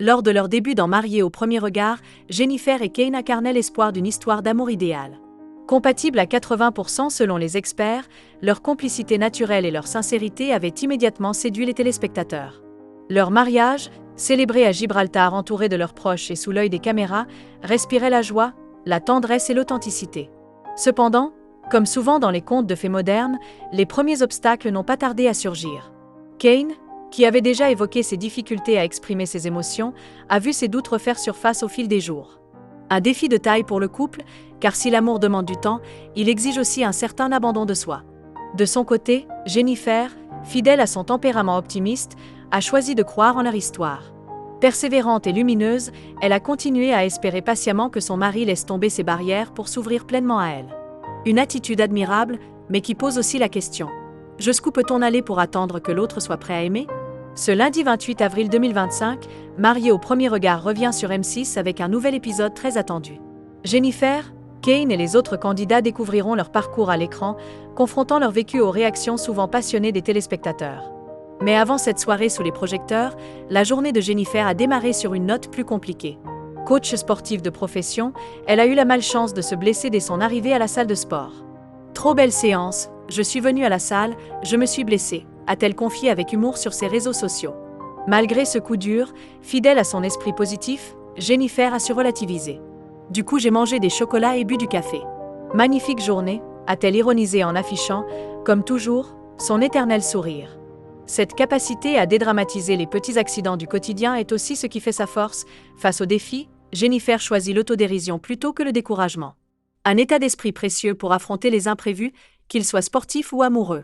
Lors de leur début dans Mariés au premier regard, Jennifer et Kane incarnaient l'espoir d'une histoire d'amour idéale. Compatibles à 80% selon les experts, leur complicité naturelle et leur sincérité avaient immédiatement séduit les téléspectateurs. Leur mariage, célébré à Gibraltar entouré de leurs proches et sous l'œil des caméras, respirait la joie, la tendresse et l'authenticité. Cependant, comme souvent dans les contes de fées modernes, les premiers obstacles n'ont pas tardé à surgir. Kane, qui avait déjà évoqué ses difficultés à exprimer ses émotions, a vu ses doutes refaire surface au fil des jours. Un défi de taille pour le couple, car si l'amour demande du temps, il exige aussi un certain abandon de soi. De son côté, Jennifer, fidèle à son tempérament optimiste, a choisi de croire en leur histoire. Persévérante et lumineuse, elle a continué à espérer patiemment que son mari laisse tomber ses barrières pour s'ouvrir pleinement à elle. Une attitude admirable, mais qui pose aussi la question. Jusqu'où peut-on aller pour attendre que l'autre soit prêt à aimer ? Ce lundi 28 avril 2025, Mariés au premier regard revient sur M6 avec un nouvel épisode très attendu. Jennifer, Kane et les autres candidats découvriront leur parcours à l'écran, confrontant leur vécu aux réactions souvent passionnées des téléspectateurs. Mais avant cette soirée sous les projecteurs, la journée de Jennifer a démarré sur une note plus compliquée. Coach sportive de profession, elle a eu la malchance de se blesser dès son arrivée à la salle de sport. « Trop belle séance, je suis venue à la salle, je me suis blessée », a-t-elle confié avec humour sur ses réseaux sociaux. Malgré ce coup dur, fidèle à son esprit positif, Jennifer a su relativiser. « Du coup j'ai mangé des chocolats et bu du café. Magnifique journée », a-t-elle ironisé en affichant, comme toujours, son éternel sourire. Cette capacité à dédramatiser les petits accidents du quotidien est aussi ce qui fait sa force. Face aux défis, Jennifer choisit l'autodérision plutôt que le découragement. Un état d'esprit précieux pour affronter les imprévus, qu'ils soient sportifs ou amoureux.